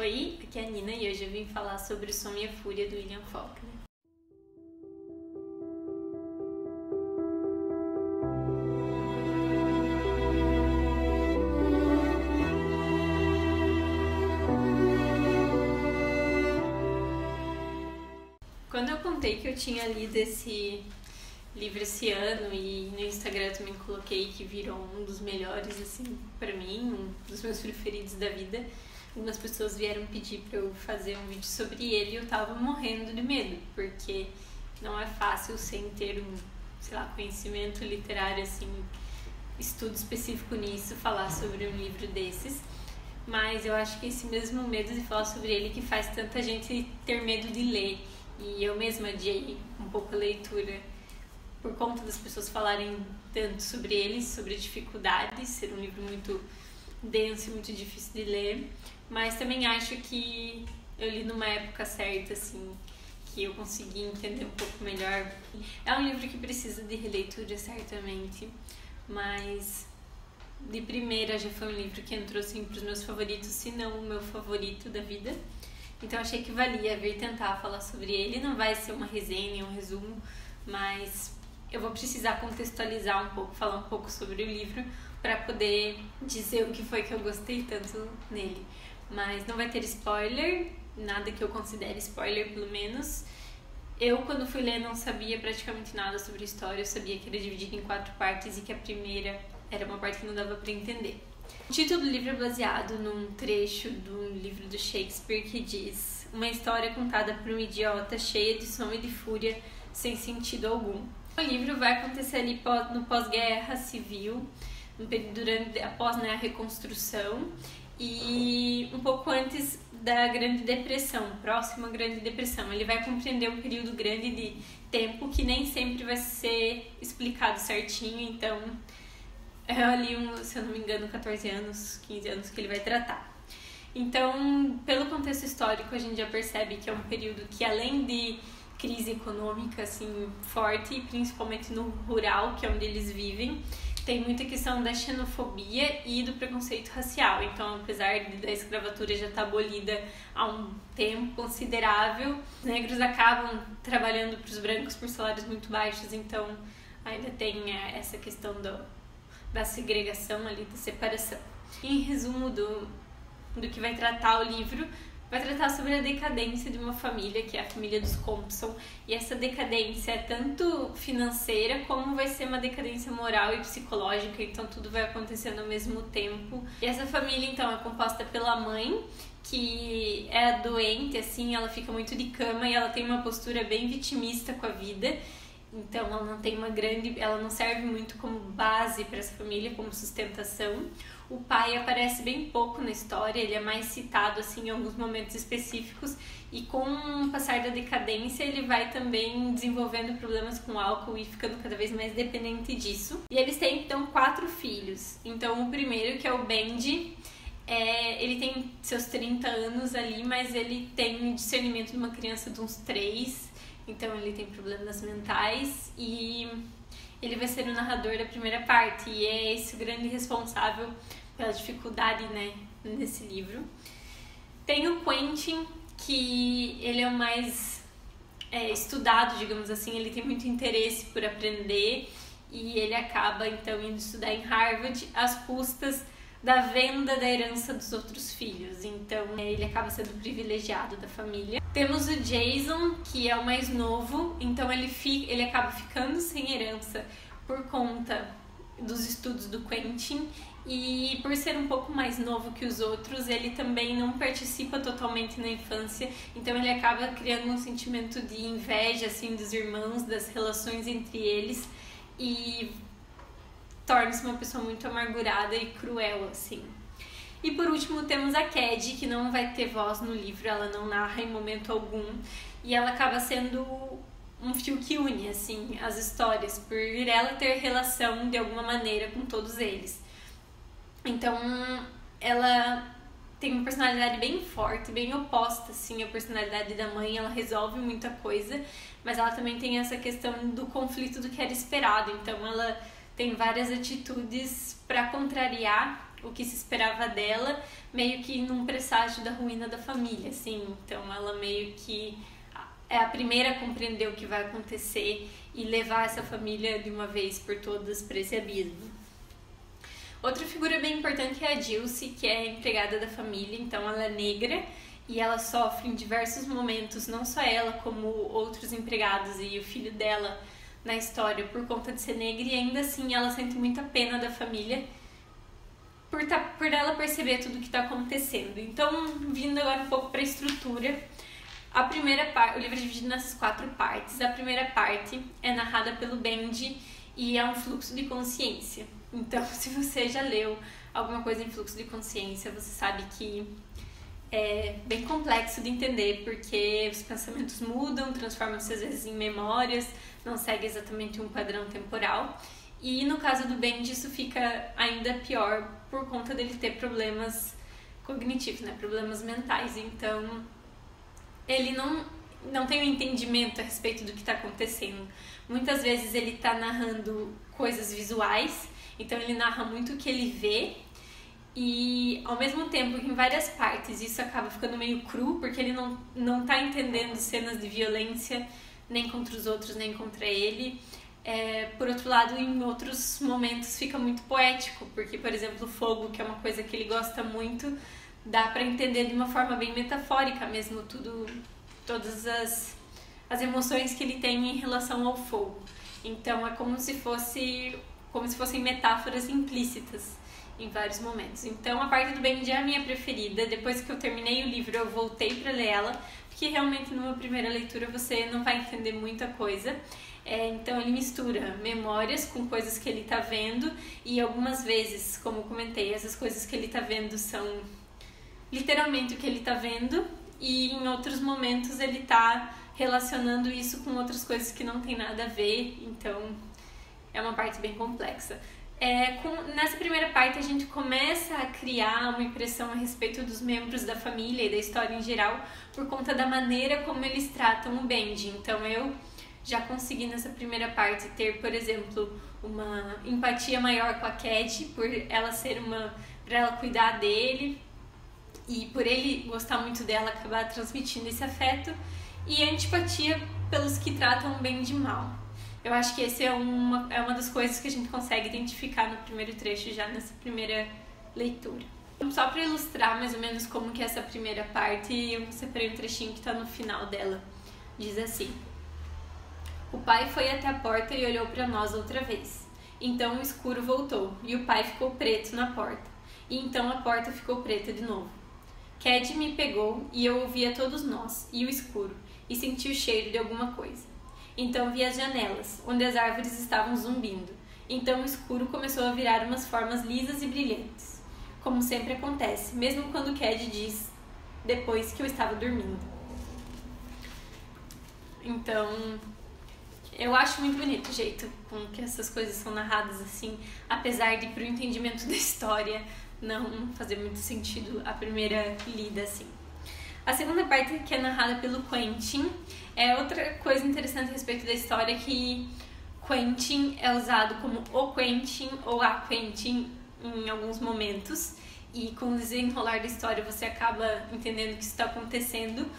Oi, aqui é a Nina e hoje eu vim falar sobre O Som e a Fúria, do William Faulkner. Quando eu contei que eu tinha lido esse livro esse ano e no Instagram eu também coloquei que virou um dos melhores, assim, pra mim, um dos meus preferidos da vida, algumas pessoas vieram pedir pra eu fazer um vídeo sobre ele e eu tava morrendo de medo, porque não é fácil sem ter conhecimento literário, assim, estudo específico nisso, falar sobre um livro desses. Mas eu acho que esse mesmo medo de falar sobre ele que faz tanta gente ter medo de ler. E eu mesma adiei um pouco a leitura por conta das pessoas falarem tanto sobre ele, sobre a dificuldade, ser um livro muito denso e muito difícil de ler. Mas também acho que eu li numa época certa, assim, que eu consegui entender um pouco melhor. É um livro que precisa de releitura, certamente, mas de primeira já foi um livro que entrou, assim, para os meus favoritos, se não o meu favorito da vida. Então achei que valia vir tentar falar sobre ele. Não vai ser uma resenha, um resumo, mas eu vou precisar contextualizar um pouco, falar um pouco sobre o livro para poder dizer o que foi que eu gostei tanto nele. Mas não vai ter spoiler, nada que eu considere spoiler, pelo menos. Eu, quando fui ler, não sabia praticamente nada sobre a história. Eu sabia que era dividido em 4 partes e que a primeira era uma parte que não dava para entender. O título do livro é baseado num trecho do livro do Shakespeare que diz: uma história contada por um idiota, cheia de som e de fúria, sem sentido algum. O livro vai acontecer ali no pós-guerra civil, após a reconstrução e um pouco antes da Grande Depressão, próximo à Grande Depressão. Ele vai compreender um período grande de tempo que nem sempre vai ser explicado certinho, então é ali, se eu não me engano, 14 anos, 15 anos que ele vai tratar. Então, pelo contexto histórico, a gente já percebe que é um período que, além de crise econômica assim, forte, principalmente no rural, que é onde eles vivem, tem muita questão da xenofobia e do preconceito racial. Então, apesar da escravatura já estar abolida há um tempo considerável, os negros acabam trabalhando para os brancos por salários muito baixos, então ainda tem essa questão da segregação ali, da separação. Em resumo do que vai tratar o livro, vai tratar sobre a decadência de uma família, que é a família dos Compson, e essa decadência é tanto financeira como vai ser uma decadência moral e psicológica, então tudo vai acontecendo ao mesmo tempo. E essa família, então, é composta pela mãe, que é doente, assim, ela fica muito de cama e ela tem uma postura bem vitimista com a vida. Então ela não serve muito como base para essa família, como sustentação. O pai aparece bem pouco na história, ele é mais citado assim em alguns momentos específicos, e com o passar da decadência ele vai também desenvolvendo problemas com álcool e ficando cada vez mais dependente disso. E eles têm então 4 filhos. Então o primeiro, que é o Benji, ele tem seus 30 anos ali, mas ele tem discernimento de uma criança de uns 3. Então ele tem problemas mentais e ele vai ser o narrador da primeira parte, e é esse o grande responsável pela dificuldade, né, nesse livro. Tem o Quentin, que ele é o mais estudado, digamos assim, ele tem muito interesse por aprender e ele acaba então indo estudar em Harvard às custas da venda da herança dos outros filhos, então ele acaba sendo privilegiado da família. Temos o Jason, que é o mais novo, então ele acaba ficando sem herança por conta dos estudos do Quentin, e por ser um pouco mais novo que os outros, ele também não participa totalmente na infância, então ele acaba criando um sentimento de inveja assim, dos irmãos, das relações entre eles, e torna-se uma pessoa muito amargurada e cruel, assim. E por último temos a Cad, que não vai ter voz no livro, ela não narra em momento algum, e ela acaba sendo um fio que une, assim, as histórias, por ela ter relação de alguma maneira com todos eles. Então, ela tem uma personalidade bem forte, bem oposta, assim, à personalidade da mãe. Ela resolve muita coisa, mas ela também tem essa questão do conflito do que era esperado, então ela tem várias atitudes para contrariar o que se esperava dela, meio que num presságio da ruína da família, assim. Então ela meio que é a primeira a compreender o que vai acontecer e levar essa família de uma vez por todas para esse abismo. Outra figura bem importante é a Dilce, que é a empregada da família. Então ela é negra e ela sofre em diversos momentos, não só ela, como outros empregados e o filho dela na história, por conta de ser negra, e ainda assim ela sente muita pena da família por ela perceber tudo o que está acontecendo. Então, vindo agora um pouco para a estrutura, a primeira parte, o livro é dividido nessas 4 partes. A primeira parte é narrada pelo Bendy e é um fluxo de consciência. Então, se você já leu alguma coisa em fluxo de consciência, você sabe que é bem complexo de entender, porque os pensamentos mudam, transformam-se às vezes em memórias, não segue exatamente um padrão temporal. E no caso do Bendy, isso fica ainda pior por conta dele ter problemas cognitivos, né? Problemas mentais. Então, ele não tem um entendimento a respeito do que está acontecendo. Muitas vezes ele está narrando coisas visuais, então ele narra muito o que ele vê, e ao mesmo tempo que em várias partes isso acaba ficando meio cru, porque ele não tá entendendo cenas de violência nem contra os outros, nem contra ele. Por outro lado, em outros momentos fica muito poético, porque, por exemplo, o fogo, que é uma coisa que ele gosta muito, dá para entender de uma forma bem metafórica mesmo todas as emoções que ele tem em relação ao fogo. Então é como se fossem metáforas implícitas em vários momentos. Então a parte do Bendy é a minha preferida. Depois que eu terminei o livro, eu voltei para ler ela, porque realmente numa primeira leitura você não vai entender muita coisa. Então ele mistura memórias com coisas que ele está vendo, e algumas vezes, como eu comentei, essas coisas que ele está vendo são literalmente o que ele está vendo, e em outros momentos ele está relacionando isso com outras coisas que não tem nada a ver. Então é uma parte bem complexa. Nessa primeira parte a gente começa a criar uma impressão a respeito dos membros da família e da história em geral, por conta da maneira como eles tratam o Bendy. Então eu já consegui nessa primeira parte ter, por exemplo, uma empatia maior com a Cad, por ela cuidar dele e por ele gostar muito dela, acabar transmitindo esse afeto, e antipatia pelos que tratam o Bendy mal. Eu acho que esse é uma das coisas que a gente consegue identificar no primeiro trecho, já nessa primeira leitura. Só para ilustrar mais ou menos como que é essa primeira parte, eu separei um trechinho que está no final dela. Diz assim: o pai foi até a porta e olhou para nós outra vez. Então o escuro voltou, e o pai ficou preto na porta. E então a porta ficou preta de novo. Cad me pegou, e eu ouvia todos nós, e o escuro, e senti o cheiro de alguma coisa. Então vi as janelas, onde as árvores estavam zumbindo. Então o escuro começou a virar umas formas lisas e brilhantes, como sempre acontece, mesmo quando Cad diz depois que eu estava dormindo. Então, eu acho muito bonito o jeito com que essas coisas são narradas assim, apesar de, pro entendimento da história, não fazer muito sentido a primeira lida assim. A segunda parte, que é narrada pelo Quentin, é outra coisa interessante a respeito da história, que Quentin é usado como o Quentin ou a Quentin em alguns momentos, e com o desenrolar da história você acaba entendendo que isso está acontecendo,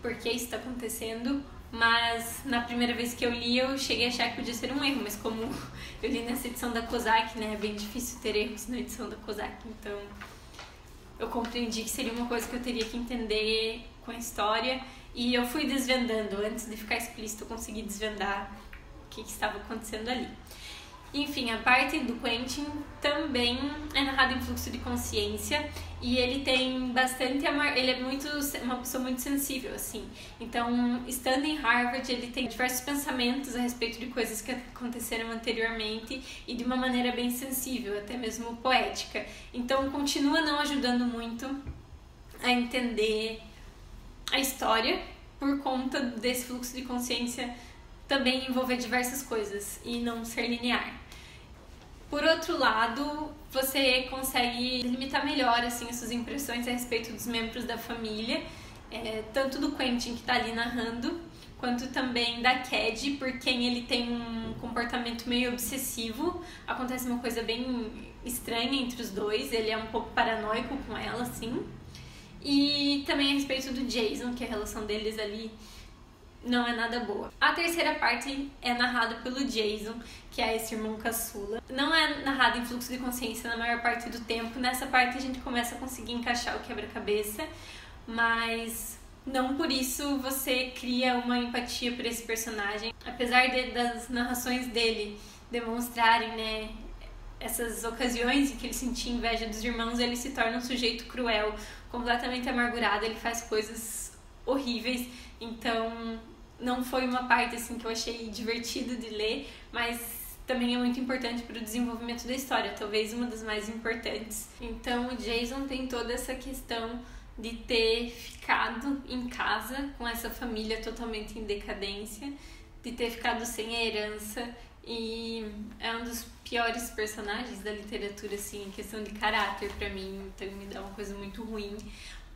por que isso está acontecendo, mas na primeira vez que eu li eu cheguei a achar que podia ser um erro, mas como eu li nessa edição da Kozak, né, é bem difícil ter erros na edição da Kozak, então eu compreendi que seria uma coisa que eu teria que entender com a história, e eu fui desvendando. Antes de ficar explícito, eu consegui desvendar o que estava acontecendo ali. Enfim, a parte do Quentin também é narrada em fluxo de consciência, e ele tem bastante ele é uma pessoa muito sensível, assim. Então, estando em Harvard, ele tem diversos pensamentos a respeito de coisas que aconteceram anteriormente, e de uma maneira bem sensível, até mesmo poética. Então, continua não ajudando muito a entender a história, por conta desse fluxo de consciência também envolver diversas coisas e não ser linear. Por outro lado, você consegue delimitar melhor assim, as suas impressões a respeito dos membros da família, tanto do Quentin, que está ali narrando, quanto também da Cad, por quem ele tem um comportamento meio obsessivo. Acontece uma coisa bem estranha entre os dois, ele é um pouco paranoico com ela, assim. E também a respeito do Jason, que a relação deles ali não é nada boa. A terceira parte é narrada pelo Jason, que é esse irmão caçula. Não é narrado em fluxo de consciência na maior parte do tempo. Nessa parte a gente começa a conseguir encaixar o quebra-cabeça, mas não por isso você cria uma empatia por esse personagem. Apesar das narrações dele demonstrarem, né, essas ocasiões em que ele sentia inveja dos irmãos, ele se torna um sujeito cruel, completamente amargurado, ele faz coisas horríveis. Então não foi uma parte assim que eu achei divertido de ler, mas também é muito importante para o desenvolvimento da história, talvez uma das mais importantes. Então o Jason tem toda essa questão de ter ficado em casa com essa família totalmente em decadência, de ter ficado sem a herança, e é um dos piores personagens da literatura, assim, em questão de caráter pra mim, então me dá uma coisa muito ruim,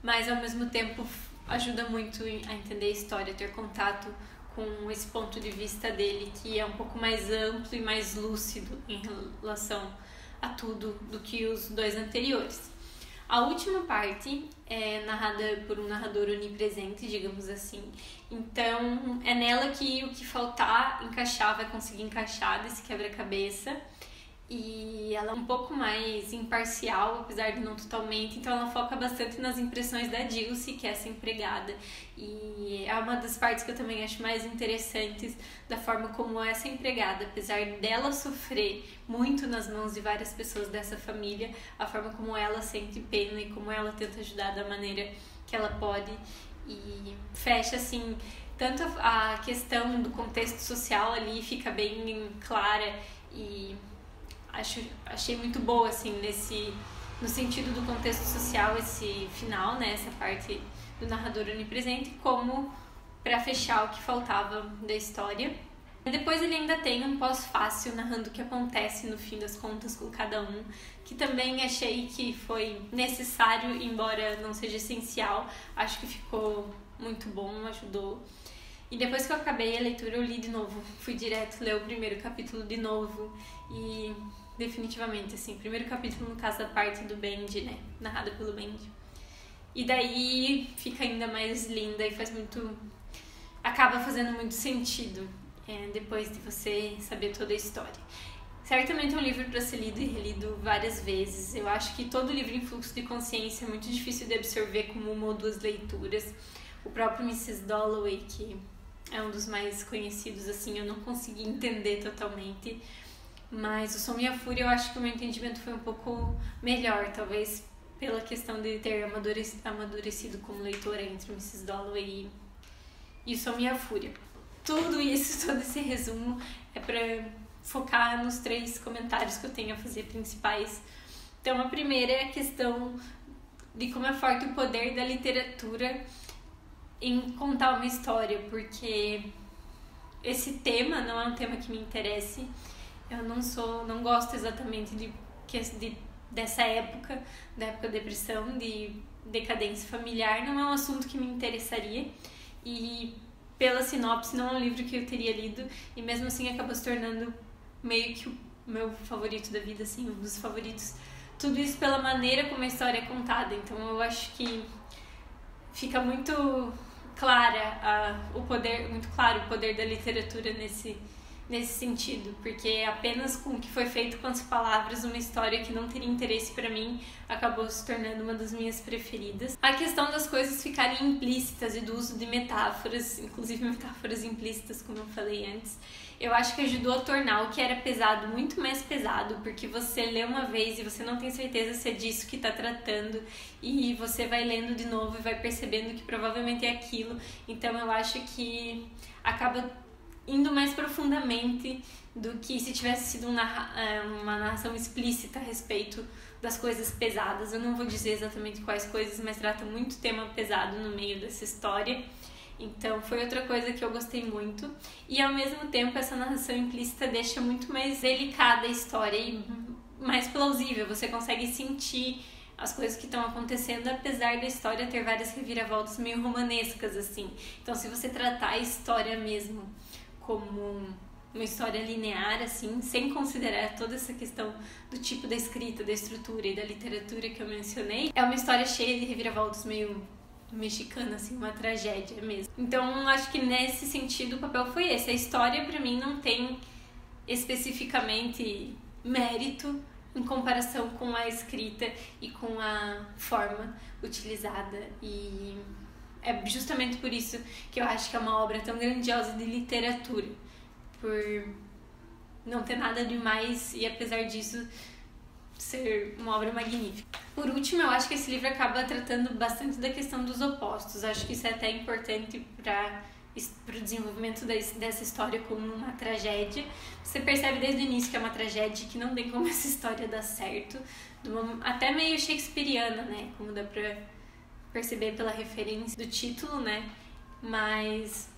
mas ao mesmo tempo ajuda muito a entender a história, ter contato com esse ponto de vista dele, que é um pouco mais amplo e mais lúcido em relação a tudo do que os dois anteriores. A última parte é narrada por um narrador onipresente, digamos assim. Então, é nela que o que faltar encaixar vai conseguir encaixar desse quebra-cabeça. E ela é um pouco mais imparcial, apesar de não totalmente. Então, ela foca bastante nas impressões da Dilce, que é essa empregada. E é uma das partes que eu também acho mais interessantes, da forma como essa empregada, apesar dela sofrer muito nas mãos de várias pessoas dessa família, a forma como ela sente pena e como ela tenta ajudar da maneira que ela pode. E fecha, assim, tanto a questão do contexto social ali fica bem clara, e achei muito boa, assim, no sentido do contexto social, esse final, né, essa parte do narrador onipresente, como para fechar o que faltava da história. Depois ele ainda tem um pós-fácil narrando o que acontece no fim das contas com cada um, que também achei que foi necessário, embora não seja essencial. Acho que ficou muito bom, ajudou. E depois que eu acabei a leitura, eu li de novo. Fui direto ler o primeiro capítulo de novo e definitivamente, assim, primeiro capítulo no caso da parte do Bendy, né, narrada pelo Bendy. E daí fica ainda mais linda e acaba fazendo muito sentido depois de você saber toda a história. Certamente é um livro para ser lido e relido várias vezes. Eu acho que todo livro em fluxo de consciência é muito difícil de absorver como uma ou duas leituras. O próprio Mrs. Dalloway, que é um dos mais conhecidos, assim, eu não consegui entender totalmente. Mas o Som e a Fúria, eu acho que o meu entendimento foi um pouco melhor, talvez pela questão de ter amadurecido como leitora entre o Mrs. Dalloway e o Som e a Fúria. Tudo isso, todo esse resumo é para focar nos 3 comentários que eu tenho a fazer principais. Então, a primeira é a questão de como é forte o poder da literatura em contar uma história, porque esse tema não é um tema que me interesse. Eu não gosto exatamente dessa época, da época da depressão, de decadência familiar, não é um assunto que me interessaria, e pela sinopse não é um livro que eu teria lido, e mesmo assim acabou se tornando meio que o meu favorito da vida, assim, um dos favoritos. Tudo isso pela maneira como a história é contada, então eu acho que fica muito claro o poder da literatura nesse sentido, porque apenas com o que foi feito com as palavras, uma história que não teria interesse para mim acabou se tornando uma das minhas preferidas. A questão das coisas ficarem implícitas e do uso de metáforas, inclusive metáforas implícitas, como eu falei antes, eu acho que ajudou a tornar o que era pesado muito mais pesado, porque você lê uma vez e você não tem certeza se é disso que está tratando, e você vai lendo de novo e vai percebendo que provavelmente é aquilo. Então eu acho que acaba indo mais profundamente do que se tivesse sido uma narração explícita a respeito das coisas pesadas. Eu não vou dizer exatamente quais coisas, mas trata muito tema pesado no meio dessa história. Então foi outra coisa que eu gostei muito. E ao mesmo tempo essa narração implícita deixa muito mais delicada a história e mais plausível. Você consegue sentir as coisas que estão acontecendo, apesar da história ter várias reviravoltas meio romanescas, assim. Então se você tratar a história mesmo como uma história linear, assim, sem considerar toda essa questão do tipo da escrita, da estrutura e da literatura que eu mencionei. É uma história cheia de reviravoltas meio mexicana, assim, uma tragédia mesmo. Então, acho que nesse sentido o papel foi esse. A história, pra mim, não tem especificamente mérito em comparação com a escrita e com a forma utilizada. E é justamente por isso que eu acho que é uma obra tão grandiosa de literatura. Por não ter nada demais e, apesar disso, ser uma obra magnífica. Por último, eu acho que esse livro acaba tratando bastante da questão dos opostos. Acho que isso é até importante para o desenvolvimento dessa história como uma tragédia. Você percebe desde o início que é uma tragédia, que não tem como essa história dar certo, até meio shakespeariana, né? Como dá pra perceber pela referência do título, né? Mas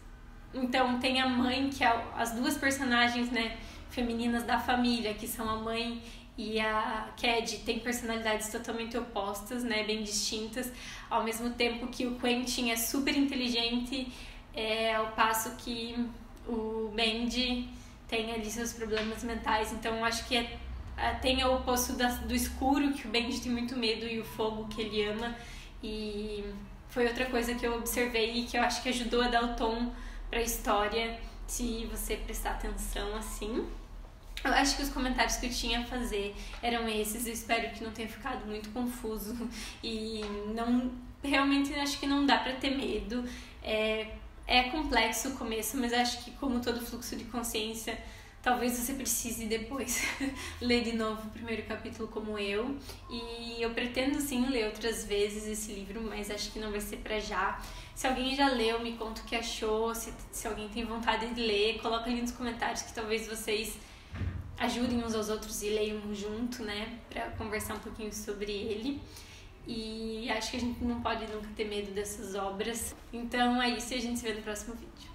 então tem a mãe, que é as duas personagens, né, femininas da família, que são a mãe e a Cad, têm personalidades totalmente opostas, né, bem distintas, ao mesmo tempo que o Quentin é super inteligente, ao passo que o Bendy tem ali seus problemas mentais. Então acho que tem o oposto do escuro, que o Bendy tem muito medo, e o fogo, que ele ama. E foi outra coisa que eu observei e que eu acho que ajudou a dar o tom para a história, se você prestar atenção, assim. Eu acho que os comentários que eu tinha a fazer eram esses. Eu espero que não tenha ficado muito confuso e não, realmente acho que não dá pra ter medo. É complexo o começo, mas acho que, como todo fluxo de consciência, talvez você precise depois ler de novo o primeiro capítulo, como eu. E eu pretendo sim ler outras vezes esse livro, mas acho que não vai ser pra já. Se alguém já leu, me conta o que achou. Se alguém tem vontade de ler, coloca ali nos comentários, que talvez vocês ajudem uns aos outros e leiam junto, né, pra conversar um pouquinho sobre ele. E acho que a gente não pode nunca ter medo dessas obras. Então é isso, e a gente se vê no próximo vídeo.